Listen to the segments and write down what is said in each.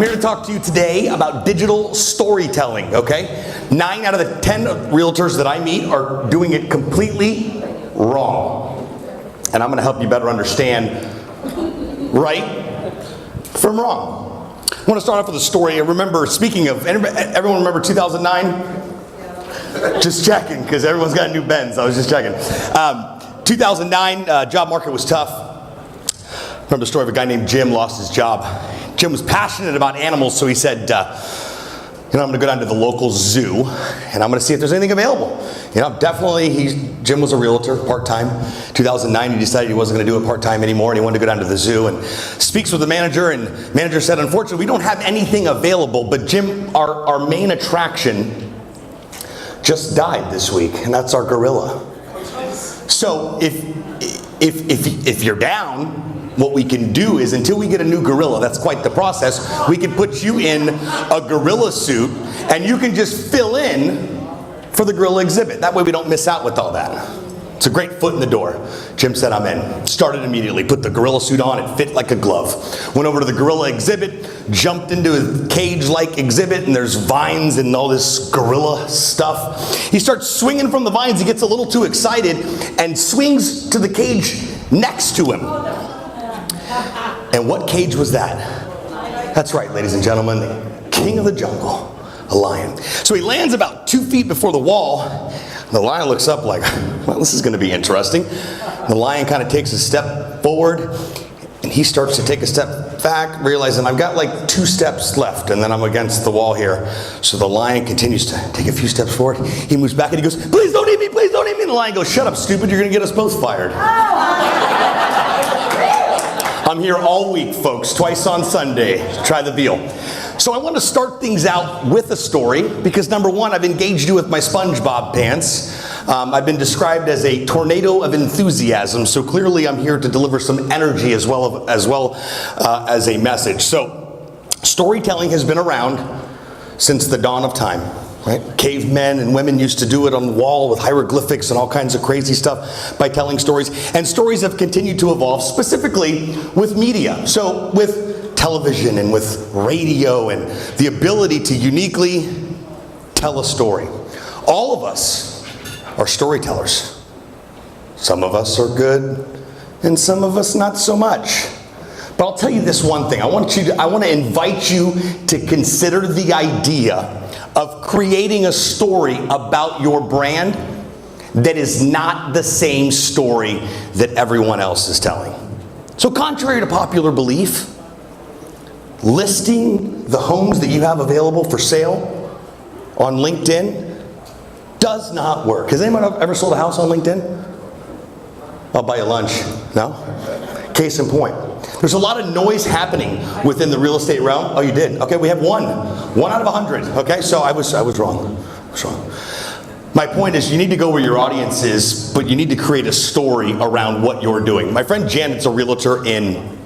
I'm here to talk to you today about digital storytelling, okay? 9 out of the 10 realtors that I meet are doing it completely wrong. And I'm gonna help you better understand right from wrong. I wanna start off with a story. I remember, speaking of, everyone remember 2009? Just checking, because everyone's got a new Benz. I was just checking. 2009, job market was tough. Remember the story of a guy named Jim lost his job. Jim was passionate about animals, so he said, I'm gonna go down to the local zoo and I'm gonna see if there's anything available. Jim was a realtor, part-time. 2009, he decided he wasn't gonna do it part-time anymore and he wanted to go down to the zoo and speaks with the manager, and the manager said, unfortunately, we don't have anything available, but Jim, our main attraction just died this week, and that's our gorilla. So if you're down, what we can do is, until we get a new gorilla, that's quite the process, we can put you in a gorilla suit and you can just fill in for the gorilla exhibit. That way we don't miss out with all that. It's a great foot in the door. Jim said, I'm in. Started immediately, put the gorilla suit on, it fit like a glove. Went over to the gorilla exhibit, jumped into a cage-like exhibit, and there's vines and all this gorilla stuff. He starts swinging from the vines, he gets a little too excited and swings to the cage next to him. And what cage was that? That's right, ladies and gentlemen, the king of the jungle, a lion. So he lands about 2 feet before the wall. The lion looks up like, well, this is going to be interesting. The lion kind of takes a step forward, and he starts to take a step back, realizing I've got like 2 steps left, and then I'm against the wall here. So the lion continues to take a few steps forward. He moves back and he goes, please don't eat me, please don't eat me. And the lion goes, shut up, stupid, you're going to get us both fired. I'm here all week, folks, twice on Sunday. Try the veal. So I want to start things out with a story because, number one, I've engaged you with my SpongeBob pants. I've been described as a tornado of enthusiasm, so clearly I'm here to deliver some energy as well as a message. So storytelling has been around since the dawn of time. Right? Cavemen and women used to do it on the wall with hieroglyphics and all kinds of crazy stuff by telling stories. And stories have continued to evolve, specifically with media. So with television and with radio and the ability to uniquely tell a story. All of us are storytellers. Some of us are good and some of us not so much. But I'll tell you this one thing. I want to invite you to consider the idea of creating a story about your brand that is not the same story that everyone else is telling. So contrary to popular belief, listing the homes that you have available for sale on LinkedIn does not work. Has anyone ever sold a house on LinkedIn? I'll buy you lunch. No? Case in point. There's a lot of noise happening within the real estate realm. Oh, you did? Okay, we have one out of 100. Okay, so I was wrong. My point is, you need to go where your audience is, but you need to create a story around what you're doing. My friend Janet's a realtor in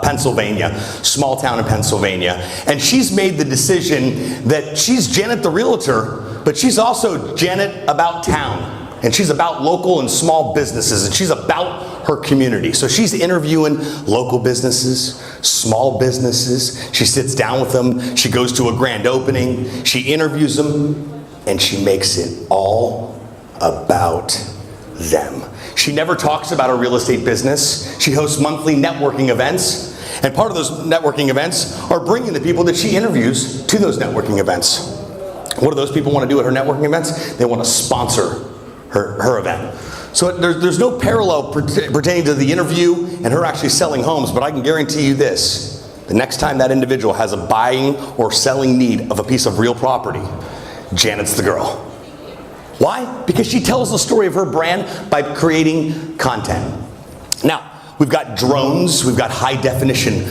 Pennsylvania, small town in Pennsylvania, and she's made the decision that she's Janet the realtor, but she's also Janet about town. And she's about local and small businesses, and she's about her community. So she's interviewing local businesses, small businesses. She sits down with them. She goes to a grand opening. She interviews them, and she makes it all about them. She never talks about her real estate business. She hosts monthly networking events, and part of those networking events are bringing the people that she interviews to those networking events. What do those people want to do at her networking events? They want to sponsor her event. So there's no parallel pertaining to the interview and her actually selling homes, but I can guarantee you this. The next time that individual has a buying or selling need of a piece of real property, Janet's the girl. Why? Because she tells the story of her brand by creating content. Now, we've got drones, we've got high definition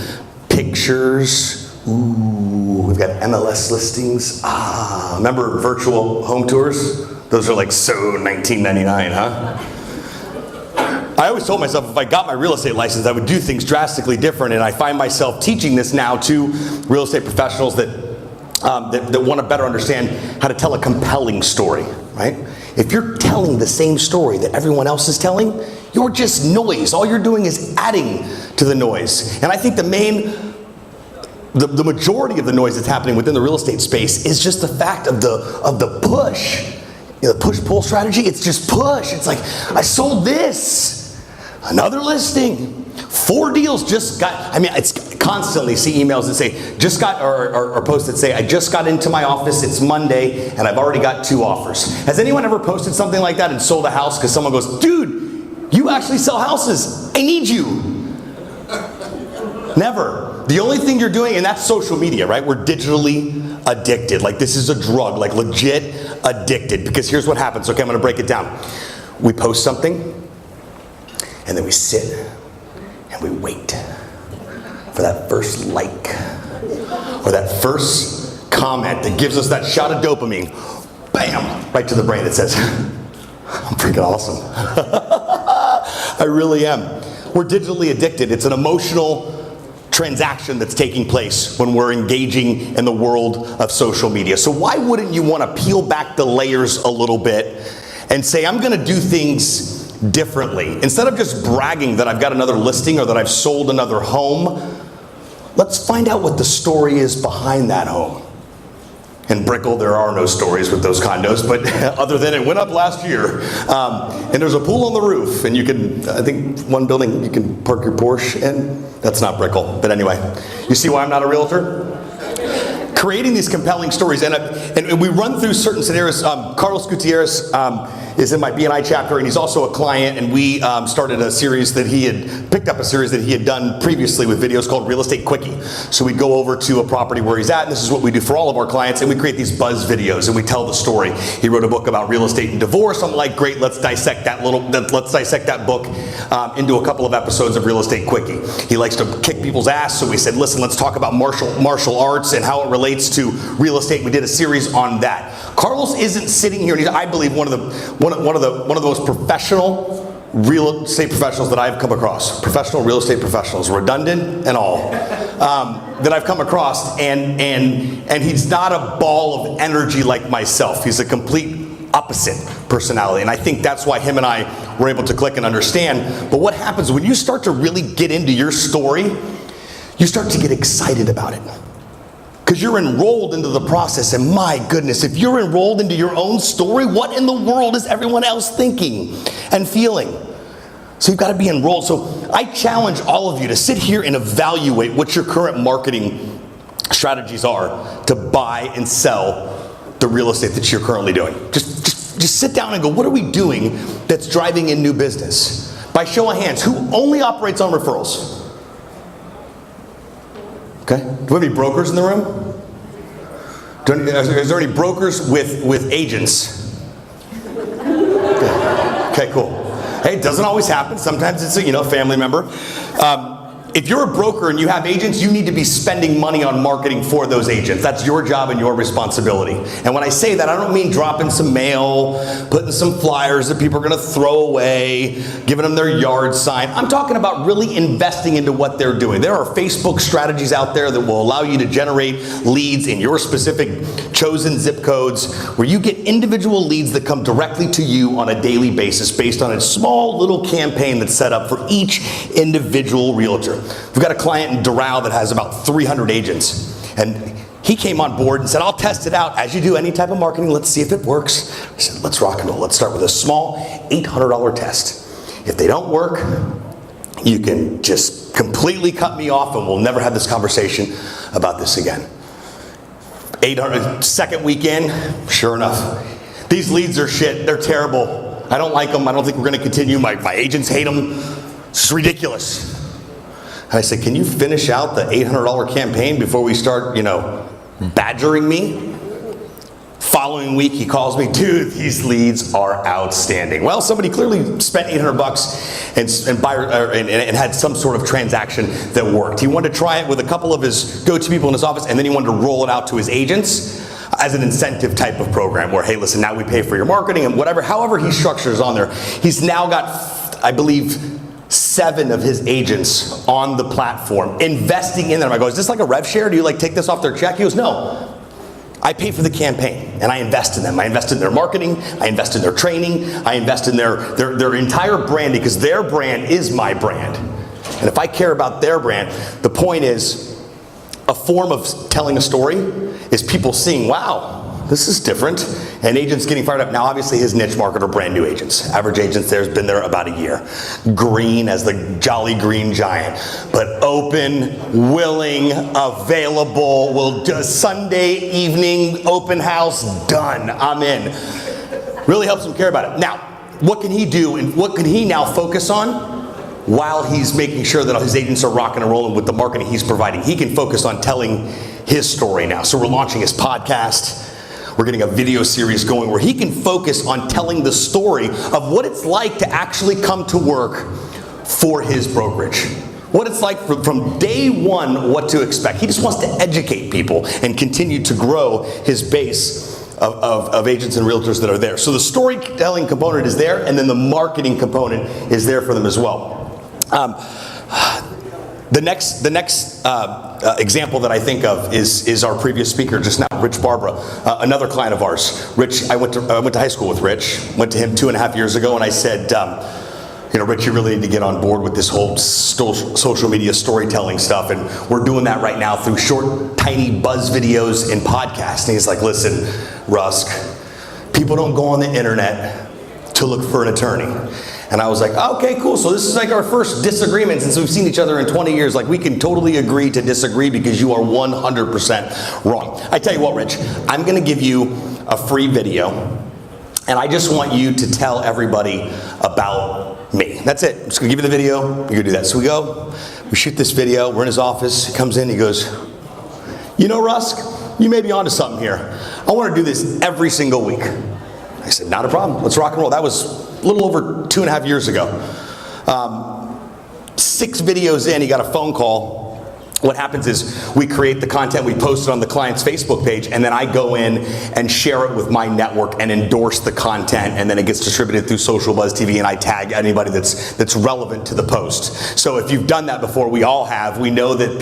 pictures, we've got MLS listings. Remember virtual home tours? Those are like so 1999, huh? I always told myself if I got my real estate license, I would do things drastically different, and I find myself teaching this now to real estate professionals that want to better understand how to tell a compelling story, right? If you're telling the same story that everyone else is telling, you're just noise. All you're doing is adding to the noise. And I think the main the majority of the noise that's happening within the real estate space is just the fact of the push. The push-pull strategy, it's just push. It's like, I sold this, another listing, 4 deals just got, it's constantly see emails that say, just got, or posts that say, I just got into my office, it's Monday, and I've already got 2 offers. Has anyone ever posted something like that and sold a house because someone goes, dude, you actually sell houses, I need you? Never. The only thing you're doing, and that's social media, right? We're digitally addicted. Like this is a drug, like legit addicted. Because here's what happens. Okay, I'm gonna break it down. We post something, and then we sit, and we wait for that first like, or that first comment that gives us that shot of dopamine. Bam! Right to the brain that says, I'm freaking awesome. I really am. We're digitally addicted. It's an emotional transaction that's taking place when we're engaging in the world of social media. So why wouldn't you want to peel back the layers a little bit and say, I'm going to do things differently? Instead of just bragging that I've got another listing or that I've sold another home, let's find out what the story is behind that home. In Brickell, there are no stories with those condos, but other than it went up last year. And there's a pool on the roof, and you can, I think one building, you can park your Porsche in. That's not Brickell, but anyway. You see why I'm not a realtor? Creating these compelling stories, and we run through certain scenarios. Carlos Gutierrez is in my B&I chapter, and he's also a client, and we started a series that he had, picked up a series that he had done previously with videos called Real Estate Quickie. So we'd go over to a property where he's at, and this is what we do for all of our clients, and we create these buzz videos, and we tell the story. He wrote a book about real estate and divorce. I'm like, great, let's dissect that book into a couple of episodes of Real Estate Quickie. He likes to kick people's ass, so we said, listen, let's talk about martial arts and how it relates to real estate. We did a series on that. Carlos isn't sitting here, and he's, I believe, one of the most professional real estate professionals that I've come across. Professional real estate professionals, redundant and all, that I've come across. And he's not a ball of energy like myself. He's a complete opposite personality. And I think that's why him and I were able to click and understand. But what happens when you start to really get into your story, you start to get excited about it. Because you're enrolled into the process, and my goodness, if you're enrolled into your own story, what in the world is everyone else thinking and feeling? So you've got to be enrolled. So I challenge all of you to sit here and evaluate what your current marketing strategies are to buy and sell the real estate that you're currently doing. Just sit down and go, what are we doing that's driving in new business? By show of hands, who only operates on referrals? Okay. Do we have any brokers in the room? Is there any brokers with agents? Okay, cool. Hey, it doesn't always happen. Sometimes it's a family member. If you're a broker and you have agents, you need to be spending money on marketing for those agents. That's your job and your responsibility. And when I say that, I don't mean dropping some mail, putting some flyers that people are going to throw away, giving them their yard sign. I'm talking about really investing into what they're doing. There are Facebook strategies out there that will allow you to generate leads in your specific chosen zip codes, where you get individual leads that come directly to you on a daily basis based on a small little campaign that's set up for each individual realtor. We've got a client in Doral that has about 300 agents, and he came on board and said, I'll test it out. As you do any type of marketing, let's see if it works. I said, let's rock and roll. Let's start with a small $800 test. If they don't work, you can just completely cut me off and we'll never have this conversation about this again. 800, second weekend, sure enough. These leads are shit. They're terrible. I don't like them. I don't think we're going to continue. My agents hate them. It's ridiculous. And I said, can you finish out the $800 campaign before we start, badgering me? Following week, he calls me, dude, these leads are outstanding. Well, somebody clearly spent $800 and had some sort of transaction that worked. He wanted to try it with a couple of his go-to people in his office, and then he wanted to roll it out to his agents as an incentive type of program where, hey, listen, now we pay for your marketing and whatever, however he structures on there. He's now got, I believe, 7 of his agents on the platform, investing in them. I go, is this like a rev share? Do you take this off their check? He goes, no. I pay for the campaign and I invest in them. I invest in their marketing. I invest in their training. I invest in their entire branding, because their brand is my brand. And if I care about their brand, the point is, a form of telling a story is people seeing, wow, this is different, and agents getting fired up. Now, obviously, his niche market are brand new agents. Average agents there has been there about a year. Green as the jolly green giant, but open, willing, available, will do Sunday evening open house, done, I'm in. Really helps him care about it. Now, what can he do, and what can he now focus on while he's making sure that his agents are rocking and rolling with the marketing he's providing? He can focus on telling his story now. So we're launching his podcast. We're getting a video series going where he can focus on telling the story of what it's like to actually come to work for his brokerage. What it's like from day one, what to expect. He just wants to educate people and continue to grow his base of agents and realtors that are there. So the storytelling component is there, and then the marketing component is there for them as well. The next example that I think of is our previous speaker just now, Rich Barbara, another client of ours. Rich, I went to high school with Rich, went to him 2.5 years ago, and I said, Rich, you really need to get on board with this whole social media storytelling stuff, and we're doing that right now through short, tiny buzz videos and podcasts. And he's like, listen, Rusk, people don't go on the internet to look for an attorney. And I was like, okay, cool. So this is like our first disagreement since we've seen each other in 20 years. Like, we can totally agree to disagree because you are 100% wrong. I tell you what, Rich, I'm going to give you a free video, and I just want you to tell everybody about me. That's it. I'm just going to give you the video. You're going to do that. So we go, we shoot this video. We're in his office. He comes in. He goes, you know, Rusk, you may be onto something here. I want to do this every single week. I said, not a problem. Let's rock and roll. That was a little over 2.5 years ago. 6 videos in, he got a phone call. What happens is we create the content, we post it on the client's Facebook page, and then I go in and share it with my network and endorse the content, and then it gets distributed through Social Buzz TV, and I tag anybody that's relevant to the post. So if you've done that before, we all have, we know that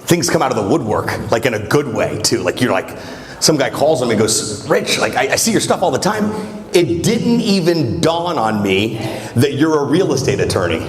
things come out of the woodwork, like in a good way too. Like, you're like, some guy calls him and goes, Rich, like I see your stuff all the time. It didn't even dawn on me that you're a real estate attorney.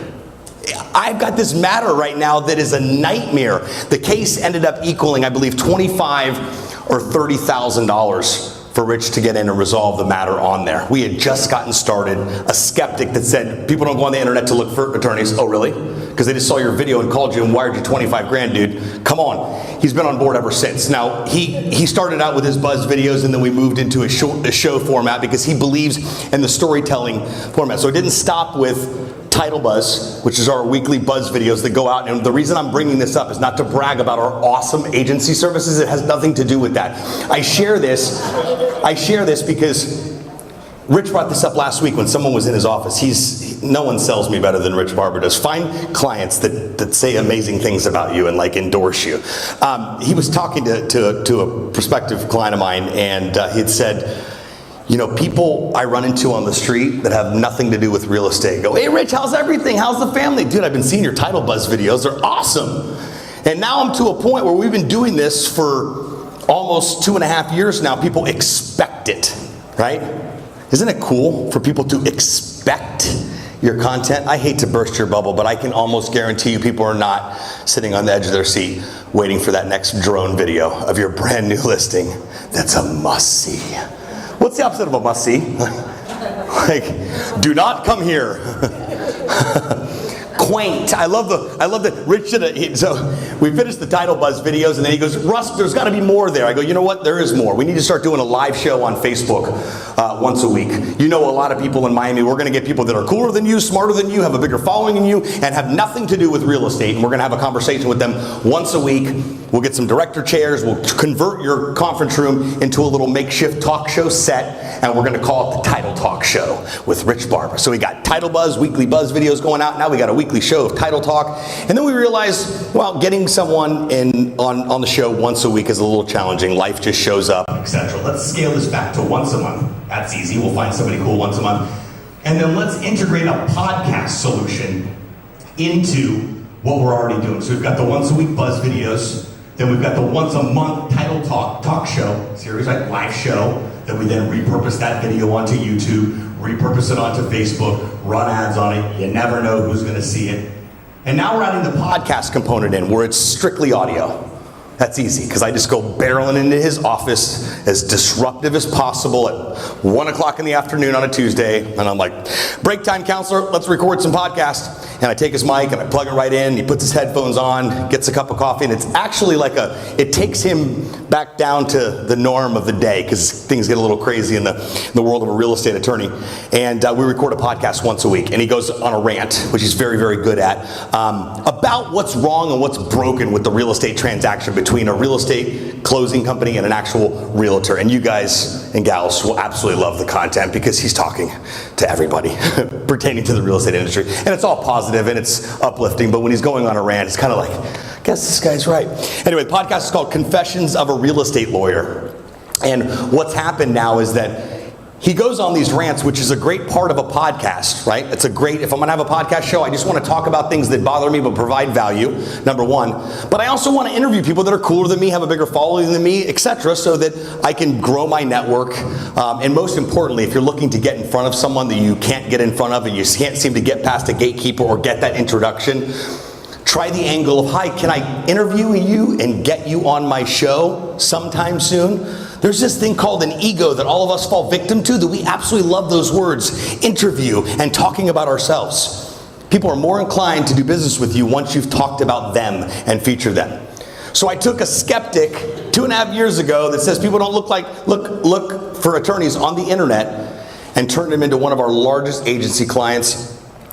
I've got this matter right now that is a nightmare. The case ended up equaling, I believe, $25,000 or $30,000 for Rich to get in and resolve the matter on there. We had just gotten started. A skeptic that said, people don't go on the internet to look for attorneys. Oh, really? Because they just saw your video and called you and wired you 25 grand, dude. Come on. He's been on board ever since. Now, he started out with his buzz videos, and then we moved into a show format because he believes in the storytelling format. So it didn't stop with Title Buzz, which is our weekly buzz videos that go out. And the reason I'm bringing this up is not to brag about our awesome agency services. It has nothing to do with that. I share this because Rich brought this up last week when someone was in his office. No one sells me better than Rich Barber does. Find clients that say amazing things about you and like endorse you. He was talking to a prospective client of mine, and he had said, you know, people I run into on the street that have nothing to do with real estate go, hey Rich, how's everything? How's the family? Dude, I've been seeing your Title Buzz videos. They're awesome. And now I'm to a point where we've been doing this for almost 2.5 years now. People expect it, right? Isn't it cool for people to expect your content? I hate to burst your bubble, but I can almost guarantee you people are not sitting on the edge of their seat waiting for that next drone video of your brand new listing. That's a must-see. What's the opposite of a must-see? Like, do not come here. Quaint. I love the Rich did so we finished the Title Buzz videos, and then he goes, Russ, there's got to be more there. I go, you know what? There is more. We need to start doing a live show on Facebook once a week. You know, a lot of people in Miami, we're going to get people that are cooler than you, smarter than you, have a bigger following than you, and have nothing to do with real estate. And we're going to have a conversation with them once a week. We'll get some director chairs. We'll convert your conference room into a little makeshift talk show set, and we're going to call it the Title Talk Show with Rich Barber. So we got Title Buzz, weekly buzz videos going out. Now we got a weekly show of Title Talk. And then we realized, well, getting someone on the show once a week is a little challenging. Life just shows up, etc. Let's scale this back to once a month. That's easy. We'll find somebody cool once a month. And then let's integrate a podcast solution into what we're already doing. So we've got the once a week buzz videos. Then we've got the once a month Title Talk show series, like live show. Then we then repurpose that video onto YouTube, repurpose it onto Facebook, run ads on it. You never know who's going to see it. And now we're adding the podcast component in, where it's strictly audio. That's easy, because I just go barreling into his office as disruptive as possible at 1 o'clock in the afternoon on a Tuesday, and I'm like, break time, counselor, let's record some podcast. And I take his mic and I plug it right in, he puts his headphones on, gets a cup of coffee, and it's actually like it takes him back down to the norm of the day, because things get a little crazy in the world of a real estate attorney. And we record a podcast once a week, and he goes on a rant, which he's very, very good at, about what's wrong and what's broken with the real estate transaction between a real estate closing company and an actual realtor. And you guys and gals will absolutely love the content, because he's talking to everybody pertaining to the real estate industry. And it's all positive and it's uplifting, but when he's going on a rant, it's kind of like, I guess this guy's right. Anyway, the podcast is called Confessions of a Real Estate Lawyer. And what's happened now is that he goes on these rants, which is a great part of a podcast, right? It's a great, if I'm gonna have a podcast show, I just wanna talk about things that bother me but provide value, number one. But I also wanna interview people that are cooler than me, have a bigger following than me, etc., so that I can grow my network. And most importantly, if you're looking to get in front of someone that you can't get in front of and you can't seem to get past a gatekeeper or get that introduction, try the angle of, hi, can I interview you and get you on my show sometime soon? There's this thing called an ego that all of us fall victim to, that we absolutely love those words, interview and talking about ourselves. People are more inclined to do business with you once you've talked about them and featured them. So I took a skeptic 2.5 years ago that says people don't look for attorneys on the internet, and turned him into one of our largest agency clients.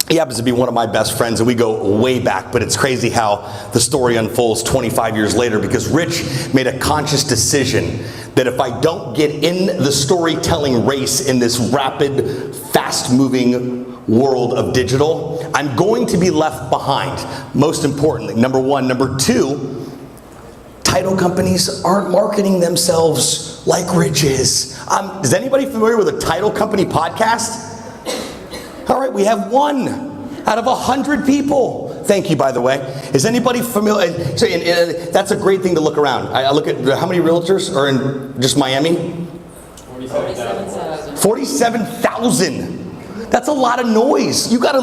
He happens to be one of my best friends, and we go way back, but it's crazy how the story unfolds 25 years later, because Rich made a conscious decision that if I don't get in the storytelling race in this rapid, fast-moving world of digital, I'm going to be left behind. Most importantly, number one. Number two, title companies aren't marketing themselves like Rich is. Is anybody familiar with a title company podcast? All right, we have 1 out of 100 people. Thank you, by the way. Is anybody familiar? So, that's a great thing to look around. I look at how many realtors are in just Miami? 47,000. 47,000. That's a lot of noise. You got to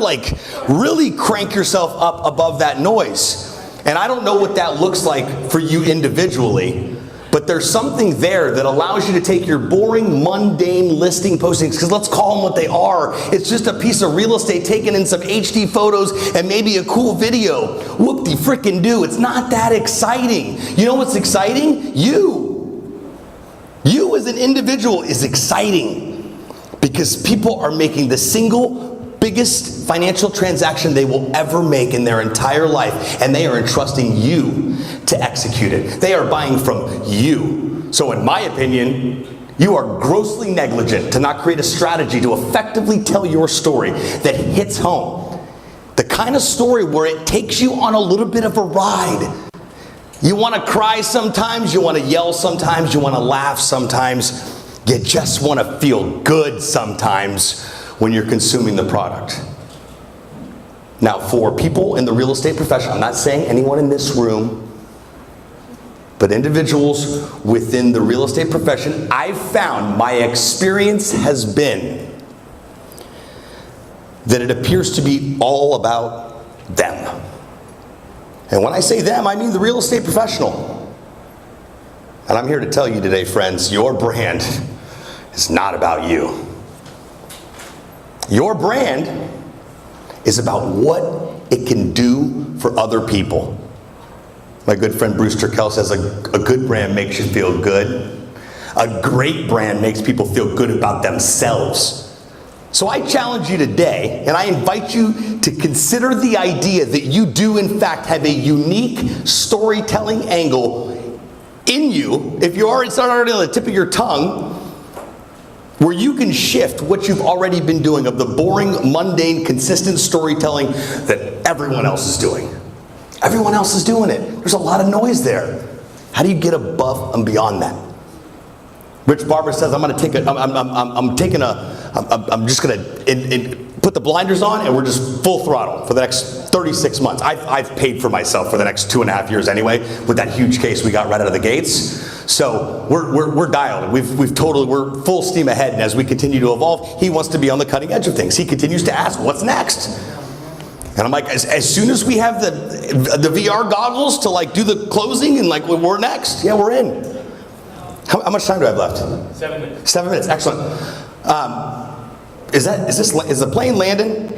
really crank yourself up above that noise. And I don't know what that looks like for you individually, but there's something there that allows you to take your boring, mundane listing postings, because let's call them what they are. It's just a piece of real estate taken in some HD photos and maybe a cool video. Whoop-de-frickin-do. It's not that exciting. You know what's exciting? You. You as an individual is exciting, because people are making the single biggest financial transaction they will ever make in their entire life, and they are entrusting you to execute it. They are buying from you. So in my opinion, you are grossly negligent to not create a strategy to effectively tell your story that hits home. The kind of story where it takes you on a little bit of a ride. You want to cry sometimes, you want to yell sometimes, you want to laugh sometimes, you just want to feel good sometimes when you're consuming the product. Now, for people in the real estate profession, I'm not saying anyone in this room, but individuals within the real estate profession, I've found, my experience has been that it appears to be all about them. And when I say them, I mean the real estate professional. And I'm here to tell you today, friends, your brand is not about you. Your brand is about what it can do for other people. My good friend Bruce Turkel says a good brand makes you feel good. A great brand makes people feel good about themselves. So I challenge you today, and I invite you to consider the idea that you do in fact have a unique storytelling angle in you, if you already started on the tip of your tongue, where you can shift what you've already been doing of the boring, mundane, consistent storytelling that everyone else is doing. Everyone else is doing it. There's a lot of noise there. How do you get above and beyond that? Rich Barber says, I'm just going to put the blinders on, and we're just full throttle for the next 36 months. I've paid for myself for the next 2.5 years anyway, with that huge case we got right out of the gates. So we're dialed. We're full steam ahead, and as we continue to evolve, he wants to be on the cutting edge of things. He continues to ask, what's next? And I'm like, as soon as we have the VR goggles to like do the closing and like we're next, yeah, we're in. How much time do I have left? 7 minutes. 7 minutes, excellent. Is the plane landing?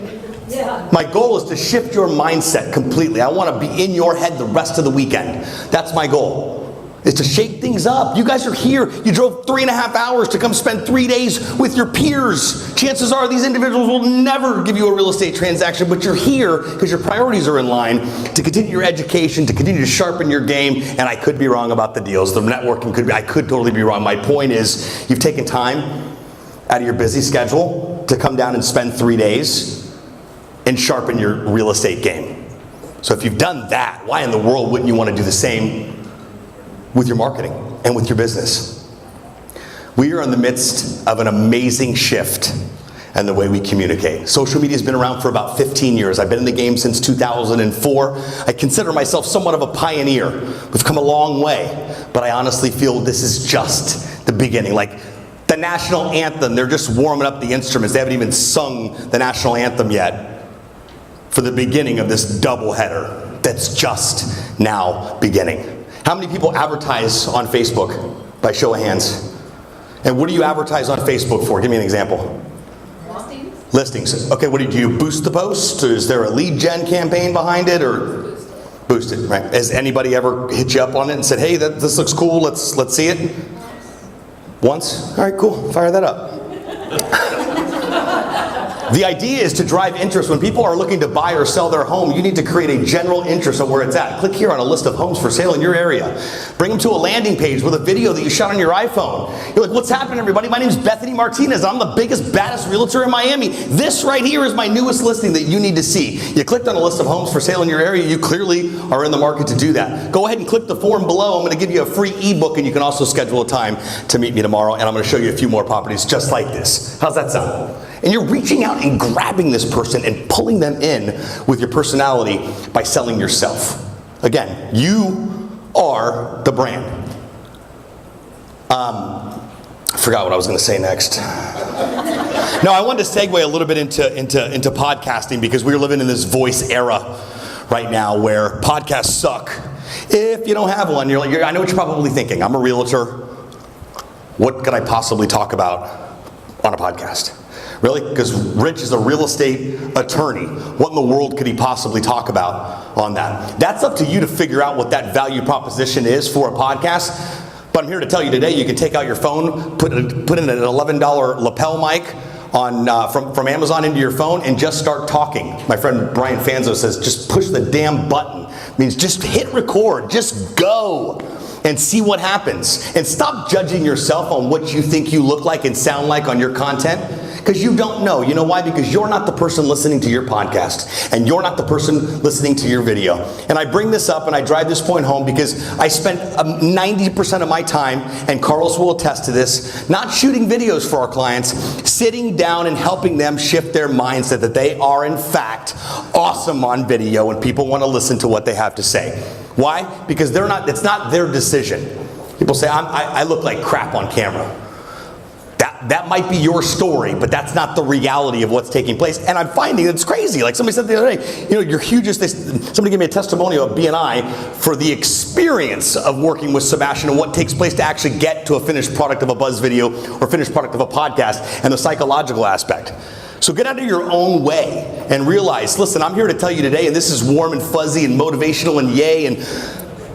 Yeah. My goal is to shift your mindset completely. I want to be in your head the rest of the weekend. That's my goal. Is to shake things up. You guys are here. You drove 3.5 hours to come spend 3 days with your peers. Chances are these individuals will never give you a real estate transaction, but you're here because your priorities are in line to continue your education, to continue to sharpen your game, and I could be wrong about the deals. The networking I could totally be wrong. My point is, you've taken time out of your busy schedule to come down and spend 3 days and sharpen your real estate game. So if you've done that, why in the world wouldn't you want to do the same with your marketing and with your business? We are in the midst of an amazing shift in the way we communicate. Social media has been around for about 15 years. I've been in the game since 2004. I consider myself somewhat of a pioneer. We've come a long way, but I honestly feel this is just the beginning. Like the national anthem, they're just warming up the instruments. They haven't even sung the national anthem yet for the beginning of this doubleheader that's just now beginning. How many people advertise on Facebook? By show of hands. And what do you advertise on Facebook for? Give me an example. Listings. Okay, what do you boost the post? Is there a lead gen campaign behind it, or boost it? Right. Has anybody ever hit you up on it and said, "Hey, this looks cool. Let's see it"? Once. All right, cool. Fire that up. The idea is to drive interest. When people are looking to buy or sell their home, you need to create a general interest of where it's at. Click here on a list of homes for sale in your area. Bring them to a landing page with a video that you shot on your iPhone. You're like, what's happening, everybody? My name is Bethany Martinez. I'm the biggest, baddest realtor in Miami. This right here is my newest listing that you need to see. You clicked on a list of homes for sale in your area. You clearly are in the market to do that. Go ahead and click the form below. I'm going to give you a free ebook, and you can also schedule a time to meet me tomorrow, and I'm going to show you a few more properties just like this. How's that sound? And you're reaching out and grabbing this person and pulling them in with your personality by selling yourself. Again, you are the brand. I forgot what I was going to say next. No, I wanted to segue a little bit into podcasting, because we're living in this voice era right now where podcasts suck. If you don't have one, I know what you're probably thinking. I'm a realtor. What could I possibly talk about on a podcast? Really? Because Rich is a real estate attorney. What in the world could he possibly talk about on that? That's up to you to figure out what that value proposition is for a podcast. But I'm here to tell you today, you can take out your phone, put in an $11 lapel mic from Amazon into your phone, and just start talking. My friend Brian Fanzo says, just push the damn button. It means just hit record, just go and see what happens. And stop judging yourself on what you think you look like and sound like on your content. Because you don't know. You know why? Because you're not the person listening to your podcast, and you're not the person listening to your video. And I bring this up and I drive this point home because I spent 90% of my time, and Carlos will attest to this, not shooting videos for our clients, sitting down and helping them shift their mindset that they are in fact awesome on video and people want to listen to what they have to say. Why? Because it's not their decision. People say, I look like crap on camera. That might be your story, but that's not the reality of what's taking place. And I'm finding it's crazy. Like somebody said the other day, your hugest, somebody gave me a testimonial of BNI for the experience of working with Sebastian and what takes place to actually get to a finished product of a buzz video or finished product of a podcast, and the psychological aspect. So get out of your own way and realize, listen, I'm here to tell you today, and this is warm and fuzzy and motivational and yay and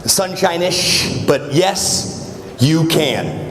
sunshine-ish, but yes, you can.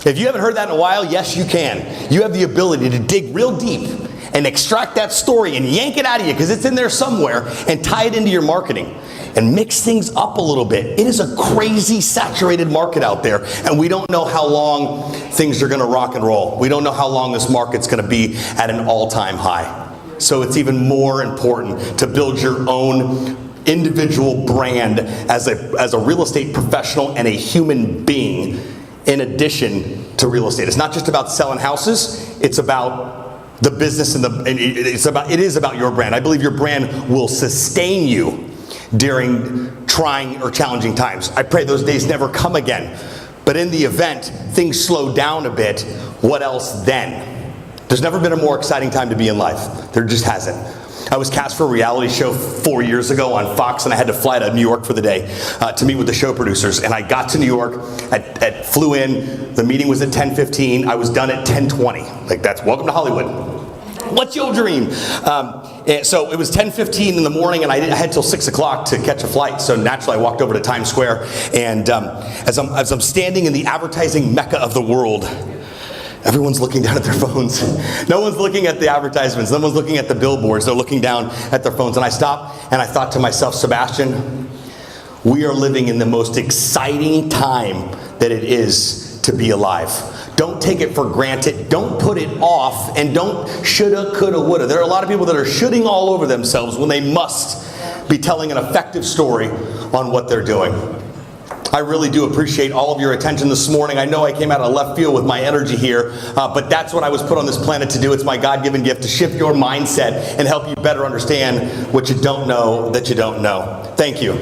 If you haven't heard that in a while, yes, you can. You have the ability to dig real deep and extract that story and yank it out of you, because it's in there somewhere, and tie it into your marketing and mix things up a little bit. It is a crazy saturated market out there, and we don't know how long things are going to rock and roll. We don't know how long this market's going to be at an all-time high. So it's even more important to build your own individual brand as a real estate professional and a human being, in addition to real estate. It's not just about selling houses, it's about the business it is about your brand. I believe your brand will sustain you during trying or challenging times. I pray those days never come again. But in the event things slow down a bit, what else then? There's never been a more exciting time to be in life. There just hasn't. I was cast for a reality show 4 years ago on Fox, and I had to fly to New York for the day to meet with the show producers. And I got to New York, flew in, the meeting was at 10:15, I was done at 10:20. Like, that's welcome to Hollywood. What's your dream? So it was 10:15 in the morning, and I had till 6 o'clock to catch a flight. So naturally, I walked over to Times Square, and as I'm standing in the advertising mecca of the world, everyone's looking down at their phones. No one's looking at the advertisements. No one's looking at the billboards. They're looking down at their phones. And I stopped, and I thought to myself, Sebastian, we are living in the most exciting time that it is to be alive. Don't take it for granted. Don't put it off, and don't shoulda, coulda, woulda. There are a lot of people that are shooting all over themselves when they must be telling an effective story on what they're doing. I really do appreciate all of your attention this morning. I know I came out of left field with my energy here, but that's what I was put on this planet to do. It's my God-given gift to shift your mindset and help you better understand what you don't know that you don't know. Thank you.